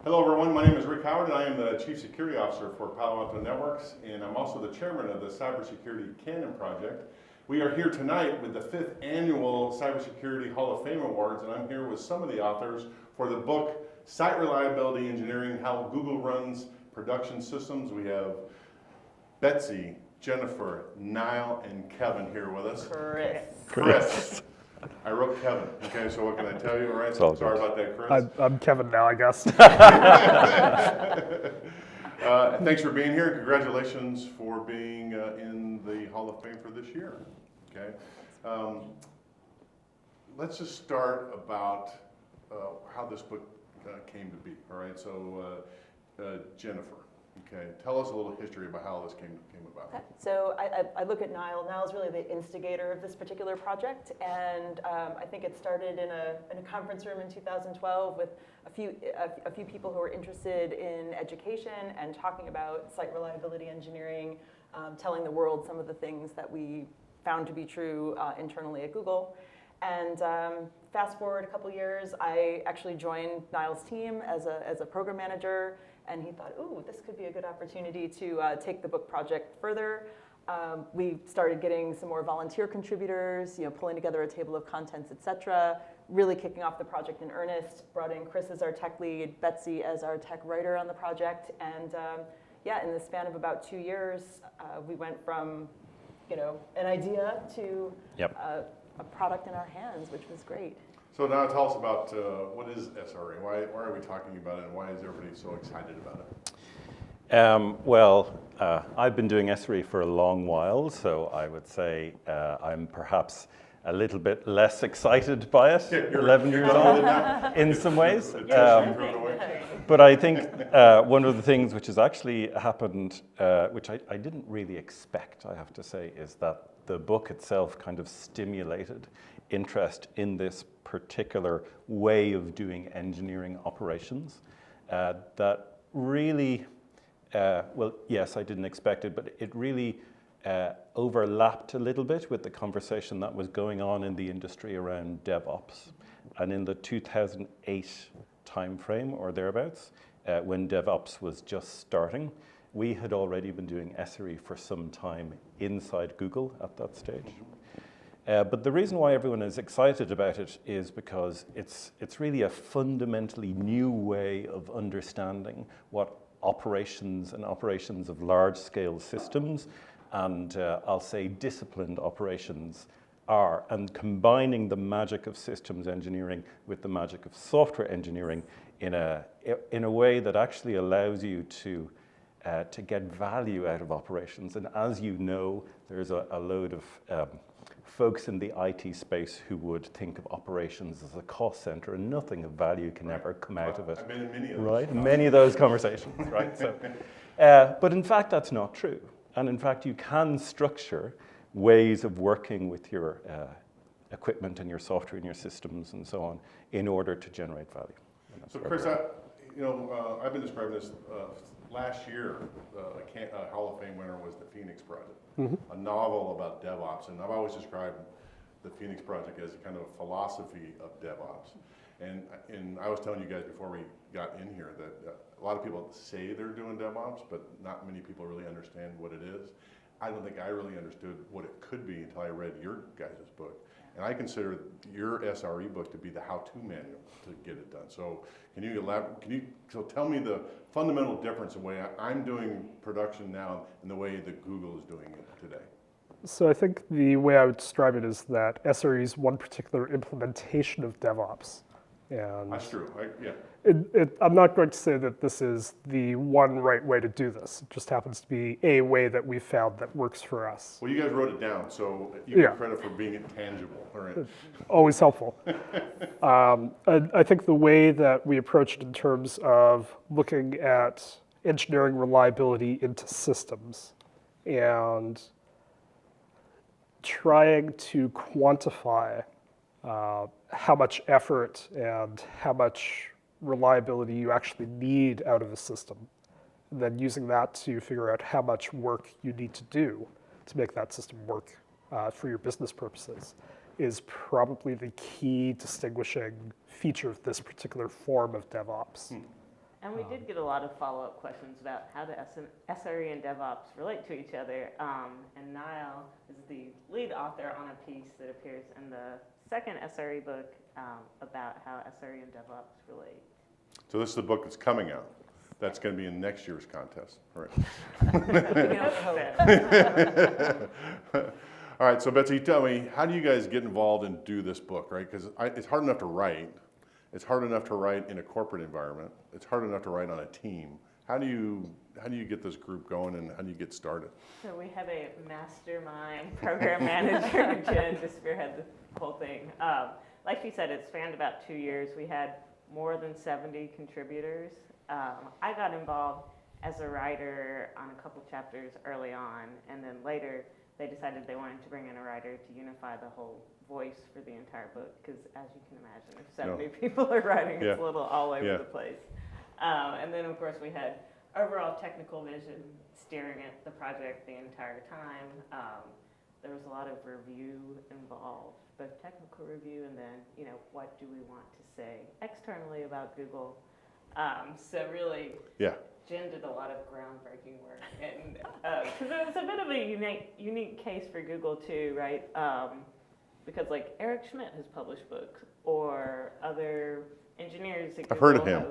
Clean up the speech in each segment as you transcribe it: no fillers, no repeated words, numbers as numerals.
Hello everyone, my name is Rick Howard and I am the Chief Security Officer for Palo Alto Networks, and I'm also the Chairman of the Cybersecurity Canon project. We are here tonight with the 5th Annual Cybersecurity Hall of Fame Awards, and I'm here with some of the authors for the book Site Reliability Engineering, How Google Runs Production Systems. We have Betsy, Jennifer, Niall, and Kevin here with us. Chris. I wrote Kevin, okay, so what can I tell you, all right? Sorry about that, Chris. I'm Kevin now, I guess. Thanks for being here. Congratulations for being in the Hall of Fame for this year, okay? Let's just start about how this book came to be, all right? So, Jennifer, okay, tell us a little history about how this came about. Okay. So I look at Niall. Niall's really the instigator of this particular project, and I think it started in a conference room in 2012 with a few people who were interested in education and talking about site reliability engineering, telling the world some of the things that we found to be true internally at Google. And fast forward a couple years, I actually joined Niall's team as a program manager. And he thought, ooh, this could be a good opportunity to take the book project further. We started getting some more volunteer contributors, pulling together a table of contents, et cetera, really kicking off the project in earnest, brought in Chris as our tech lead, Betsy as our tech writer on the project. And in the span of about 2 years, we went from an idea to a product in our hands, which was great. So now tell us about what is SRE? Why are we talking about it, and why is everybody so excited about it? I've been doing SRE for a long while, so I would say I'm perhaps a little bit less excited by it, 11 years on, in some ways. But I think one of the things which has actually happened, which I didn't really expect, I have to say, is that the book itself kind of stimulated interest in this particular way of doing engineering operations that really, well, yes, I didn't expect it, but it really overlapped a little bit with the conversation that was going on in the industry around DevOps. And in the 2008 timeframe or thereabouts, when DevOps was just starting, we had already been doing SRE for some time inside Google at that stage. But the reason why everyone is excited about it is because it's really a fundamentally new way of understanding what operations of large-scale systems and I'll say disciplined operations are, and combining the magic of systems engineering with the magic of software engineering in a way that actually allows you to get value out of operations. And as you know, there's a load of folks in the IT space who would think of operations as a cost center, and nothing of value can ever come out of it. I've been in many of those. Right, many of those conversations, right? So, but in fact, that's not true. And in fact, you can structure ways of working with your equipment and your software and your systems and so on in order to generate value. So Chris, I've been describing this last year. A Hall of Fame winner was the Phoenix Project, a novel about DevOps, and I've always described the Phoenix Project as kind of a philosophy of DevOps. And I was telling you guys before we got in here that a lot of people say they're doing DevOps, but not many people really understand what it is. I don't think I really understood what it could be until I read your guys' book. And I consider your SRE book to be the how-to manual to get it done. So can you elaborate? So tell me the fundamental difference in the way I'm doing production now and the way that Google is doing it today. So I think the way I would describe it is that SRE is one particular implementation of DevOps. And that's true, yeah. I'm not going to say that this is the one right way to do this. It just happens to be a way that we've found that works for us. Well, you guys wrote it down, so you get credit for being intangible. All right. Always helpful. I think the way that we approach it in terms of looking at engineering reliability into systems and trying to quantify how much effort and how much reliability you actually need out of a system, and then using that to figure out how much work you need to do to make that system work for your business purposes is probably the key distinguishing feature of this particular form of DevOps. And we did get a lot of follow-up questions about how do SRE and DevOps relate to each other. And Niall is the lead author on a piece that appears in the second SRE book about how SRE and DevOps relate. So this is the book that's coming out. That's going to be in next year's contest, right? All right, so Betsy, tell me, how do you guys get involved and do this book, right? Because it's hard enough to write. It's hard enough to write in a corporate environment. It's hard enough to write on a team. How do you get this group going, and how do you get started? So we have a mastermind program manager, Jen, to spearhead the whole thing. Like she said, it spanned about 2 years. We had more than 70 contributors. I got involved as a writer on a couple chapters early on, and then later they decided they wanted to bring in a writer to unify the whole voice for the entire book, because as you can imagine, if 70 people are writing, it's a little all over the place. And then, of course, we had overall technical vision steering at the project the entire time. There was a lot of review involved, both technical review and then, what do we want to say externally about Google? So really, Jen did a lot of groundbreaking work, and because it was a bit of a unique case for Google too, right? Because like Eric Schmidt has published books, or other engineers at Google I've heard of him.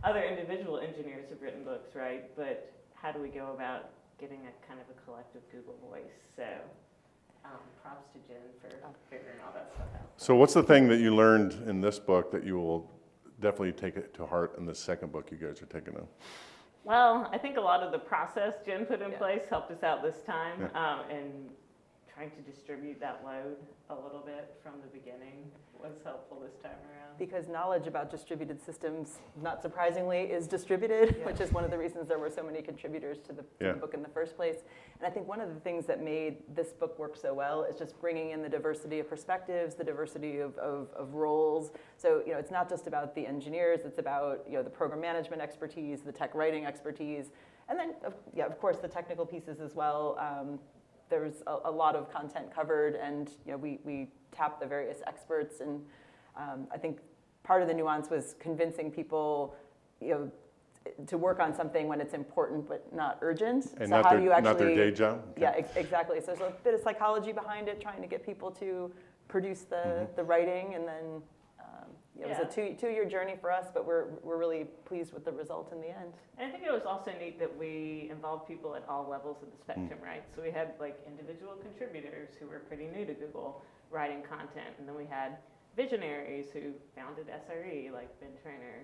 Other individual engineers have written books, right? But how do we go about getting a kind of a collective Google voice? So props to Jen for figuring all that stuff out. So what's the thing that you learned in this book that you will definitely take it to heart in the second book you guys are taking on? Well, I think a lot of the process Jen put in place helped us out this time, and trying to distribute that load a little bit from the beginning was helpful this time around. Because knowledge about distributed systems, not surprisingly, is distributed, which is one of the reasons there were so many contributors to the book in the first place. And I think one of the things that made this book work so well is just bringing in the diversity of perspectives, the diversity of roles. So it's not just about the engineers, it's about the program management expertise, the tech writing expertise, and then of course the technical pieces as well. There's a lot of content covered, and we tapped the various experts, and I think part of the nuance was convincing people to work on something when it's important but not urgent. And so not, how their, do you actually, not their day job? Okay. Yeah, exactly. So there's a bit of psychology behind it, trying to get people to produce the writing, and then it was a two-year journey for us, but we're really pleased with the result in the end. And I think it was also neat that we involved people at all levels of the spectrum, right? So we had like individual contributors who were pretty new to Google writing content, and then we had visionaries who founded SRE, like Ben Traynor,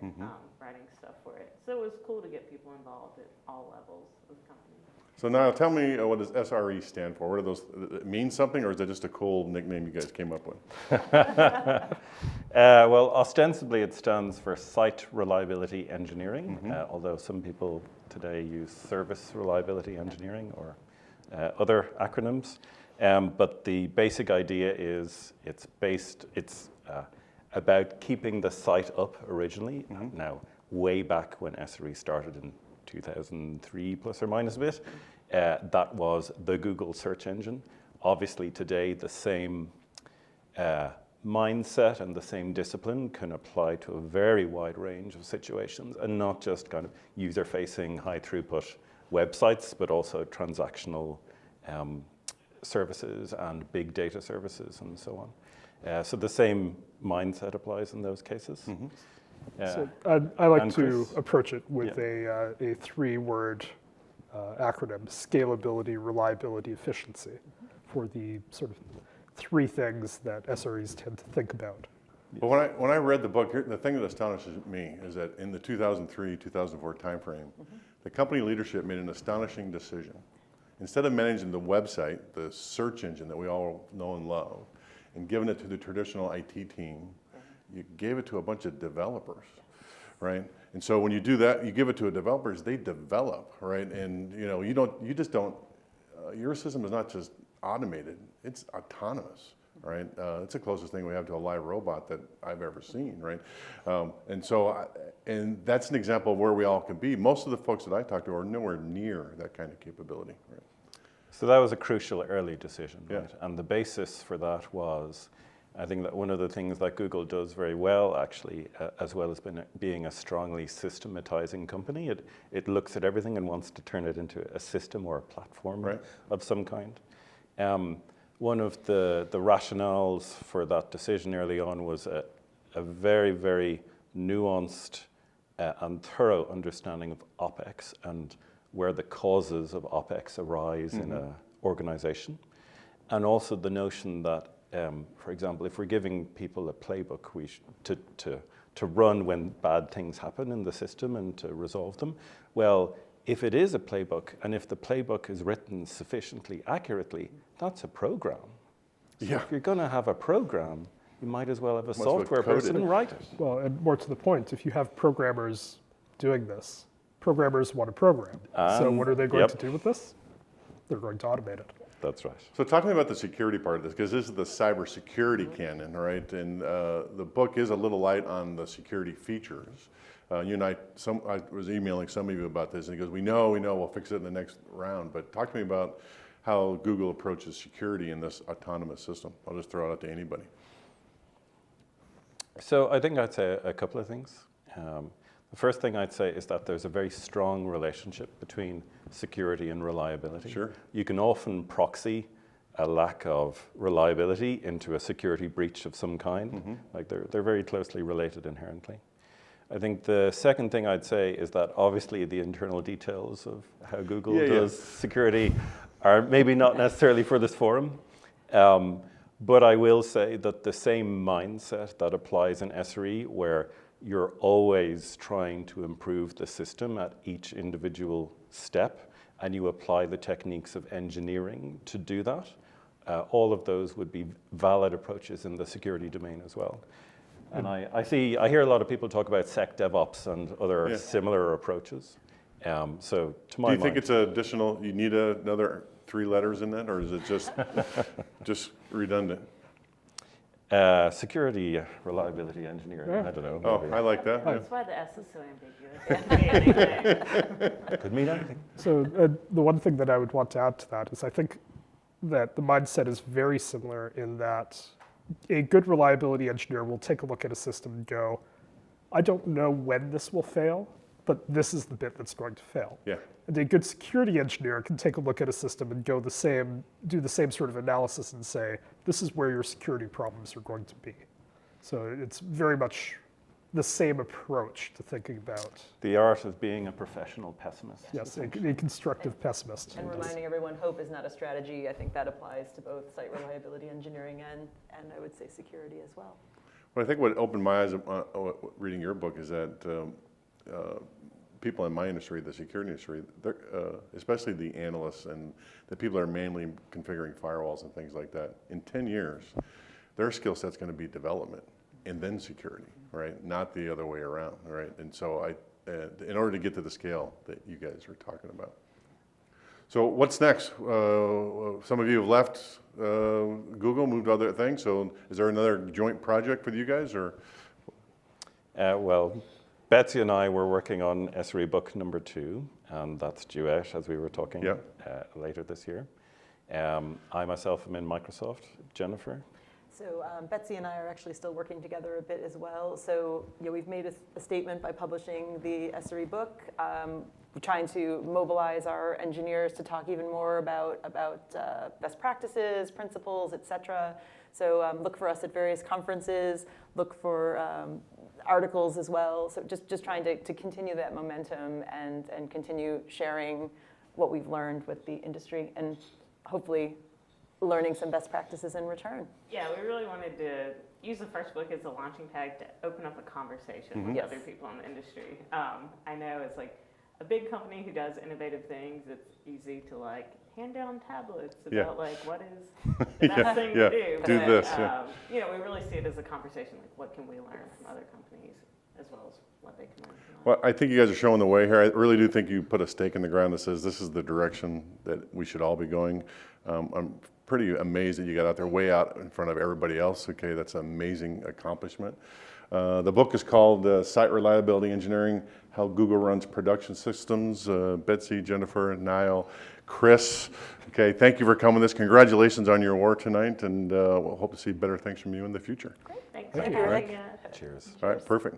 writing stuff for it. So it was cool to get people involved at all levels of the company. So Niall, tell me, what does SRE stand for? What are those? It mean something, or is that just a cool nickname you guys came up with? Well, ostensibly it stands for Site Reliability Engineering, although some people today use Service Reliability Engineering or other acronyms. But the basic idea is it's about keeping the site up originally. Now, way back when SRE started in 2003 plus or minus a bit, that was the Google search engine. Obviously today the same mindset and the same discipline can apply to a very wide range of situations, and not just kind of user-facing high throughput websites, but also transactional services and big data services and so on. So the same mindset applies in those cases. So I like to Chris? approach it with a three-word acronym: scalability, reliability, efficiency, for the sort of three things that SREs tend to think about. But when I read the book, the thing that astonishes me is that in the 2003-2004 timeframe, the company leadership made an astonishing decision. Instead of managing the website, the search engine that we all know and love, and giving it to the traditional IT team, you gave it to a bunch of developers, right? And so when you do that, you give it to developers, they develop, right? And your system is not just automated, it's autonomous, right? It's the closest thing we have to a live robot that I've ever seen, right? And that's an example of where we all can be. Most of the folks that I talk to are nowhere near that kind of capability, right? So that was a crucial early decision, right? Yeah. And the basis for that was I think that one of the things that Google does very well, actually, as well as being a strongly systematizing company, it looks at everything and wants to turn it into a system or a platform of some kind. One of the rationales for that decision early on was a very, very nuanced and thorough understanding of OpEx and where the causes of OpEx arise in an organization. And also the notion that, for example, if we're giving people a playbook to run when bad things happen in the system and to resolve them, well, if it is a playbook and if the playbook is written sufficiently accurately, that's a program. So if you're going to have a program, you might as well have a software person write it. Well, and more to the point, if you have programmers doing this, programmers want to program. So what are they going to do with this? They're going to automate it. That's right. So talk to me about the security part of this, because this is the Cybersecurity Canon, right? And the book is a little light on the security features. You and I was emailing some of you about this, and he goes, we know, we'll fix it in the next round. But talk to me about how Google approaches security in this autonomous system. I'll just throw it out to anybody. So I think I'd say a couple of things. The first thing I'd say is that there's a very strong relationship between security and reliability. Sure. You can often proxy a lack of reliability into a security breach of some kind. Like they're very closely related inherently. I think the second thing I'd say is that obviously the internal details of how Google does security are maybe not necessarily for this forum. But I will say that the same mindset that applies in SRE, where you're always trying to improve the system at each individual step, and you apply the techniques of engineering to do that, all of those would be valid approaches in the security domain as well. And I hear a lot of people talk about sec DevOps and other similar approaches. So to my mind, do you think it's additional, you need another 3 letters in that, or is it just redundant? Security, reliability, engineering. I don't know. Oh, I like that. That's why the S is so ambiguous. Could mean anything. So the one thing that I would want to add to that is I think that the mindset is very similar in that a good reliability engineer will take a look at a system and go, I don't know when this will fail, but this is the bit that's going to fail. Yeah. And a good security engineer can take a look at a system and do the same sort of analysis and say, this is where your security problems are going to be. So it's very much the same approach to thinking about. The art of being a professional pessimist. Yes, a constructive pessimist. And reminding everyone, hope is not a strategy. I think that applies to both site reliability engineering and I would say security as well. Well, I think what opened my eyes reading your book is that people in my industry, the security industry, especially the analysts and the people that are mainly configuring firewalls and things like that, in 10 years, their skill set's going to be development and then security, right? Not the other way around, right? And so in order to get to the scale that you guys are talking about. So what's next? Some of you have left Google, moved to other things. So is there another joint project with you guys, or? Well, Betsy and I were working on SRE book number 2, and that's due out as we were talking later this year. I myself am in Microsoft. Jennifer? So Betsy and I are actually still working together a bit as well. So we've made a statement by publishing the SRE book. We're trying to mobilize our engineers to talk even more about best practices, principles, et cetera. So look for us at various conferences, look for articles as well. So just trying to continue that momentum and continue sharing what we've learned with the industry and hopefully learning some best practices in return. Yeah, we really wanted to use the first book as a launching pad to open up a conversation with other people in the industry. I know it's like a big company who does innovative things, it's easy to like hand down tablets about like what is the best thing to do. Do But, this. we really see it as a conversation, like what can we learn from other companies as well as what they can learn from us. Well, I think you guys are showing the way here. I really do think you put a stake in the ground that says this is the direction that we should all be going. I'm pretty amazed that you got out there way out in front of everybody else. Okay, that's an amazing accomplishment. The book is called Site Reliability Engineering, How Google Runs Production Systems. Betsy, Jennifer, Niall, Chris. Okay, thank you for coming this. Congratulations on your award tonight, and we'll hope to see better things from you in the future. Thanks Thank for you. having us. Cheers. All right, perfect.